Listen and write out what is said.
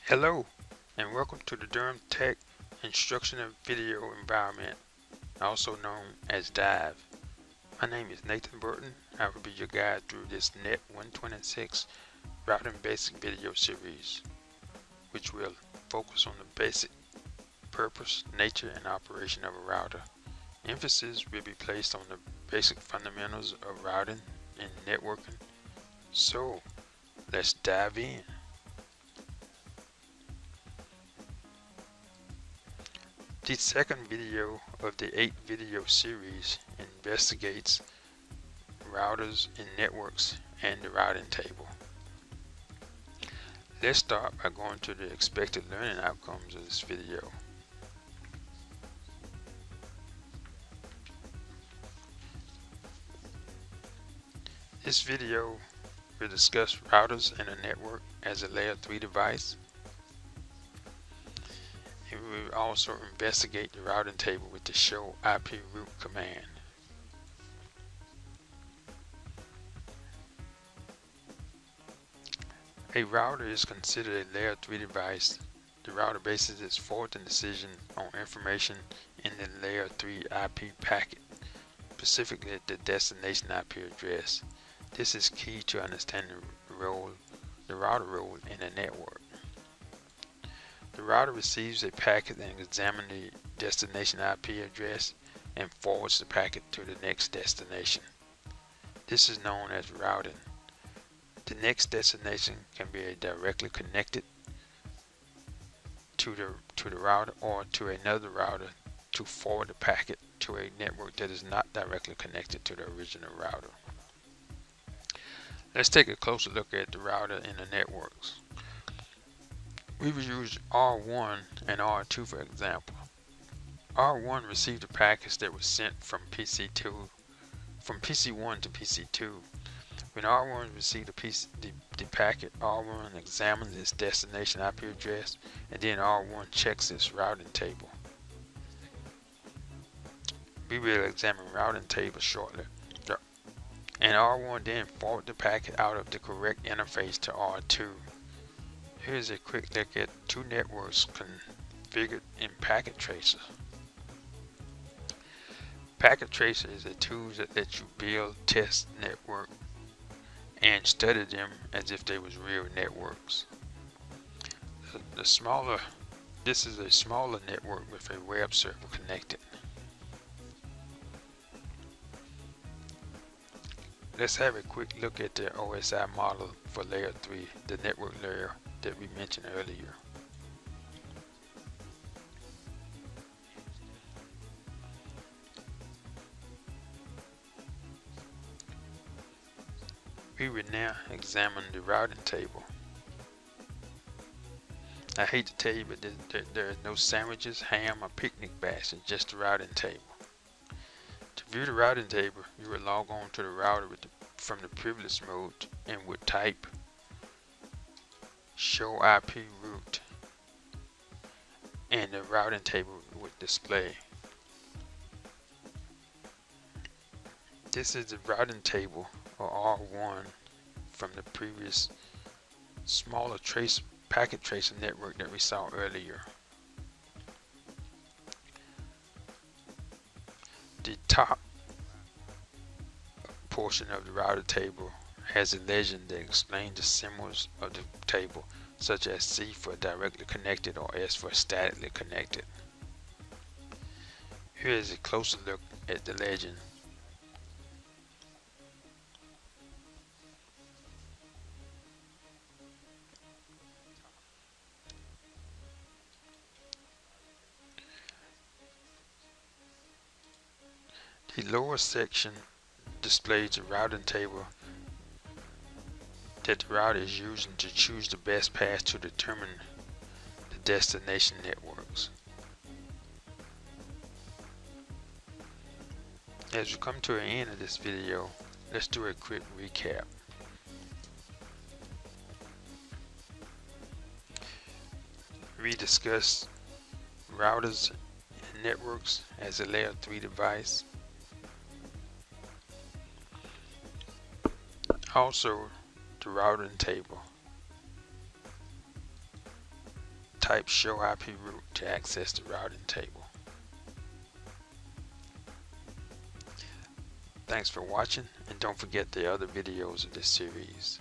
Hello, and welcome to the Durham Tech Instructional Video Environment, also known as DIVE. My name is Nathan Burton. I will be your guide through this net126 routing basic video series, which will focus on the basic purpose, nature, and operation of a router. Emphasis will be placed on the basic fundamentals of routing and networking. So, let's dive in. The second video of the 8-video series investigates routers and networks and the routing table. Let's start by going to the expected learning outcomes of this video. This video will discuss routers and a network as a layer 3 device. We will also investigate the routing table with the show IP route command. A router is considered a layer 3 device. The router bases its forwarding decision on information in the layer 3 IP packet, specifically the destination IP address. This is key to understanding the router role in a network. The router receives a packet and examines the destination IP address and forwards the packet to the next destination. This is known as routing. The next destination can be directly connected to the router or to another router to forward the packet to a network that is not directly connected to the original router. Let's take a closer look at the router and the networks. We will use R1 and R2 for example. R1 received a package that was sent from PC1 to PC2. When R1 received the packet, R1 examines its destination IP address, and then R1 checks its routing table. We will examine routing table shortly. And R1 then forwards the packet out of the correct interface to R2. Here's a quick look at two networks configured in Packet Tracer. Packet Tracer is a tool that lets you build, test network, and study them as if they was real networks. This is a smaller network with a web server connected. Let's have a quick look at the OSI model for layer 3, the network layer that we mentioned earlier. We will now examine the routing table. I hate to tell you, but there are no sandwiches, ham, or picnic baskets, just the routing table. To view the routing table, you will log on to the router from the privilege mode and would type show IP route, and the routing table would display. This is the routing table, or R1, from the previous smaller packet tracer network that we saw earlier. The top portion of the router table has a legend that explains the symbols of the table, such as C for directly connected or S for statically connected. Here is a closer look at the legend. The lower section displays the routing table that the router is using to choose the best path to determine the destination networks. As we come to the end of this video, let's do a quick recap. We discussed routers and networks as a layer 3 device. Also, the routing table. type show IP route to access the routing table. Thanks for watching, and don't forget the other videos of this series.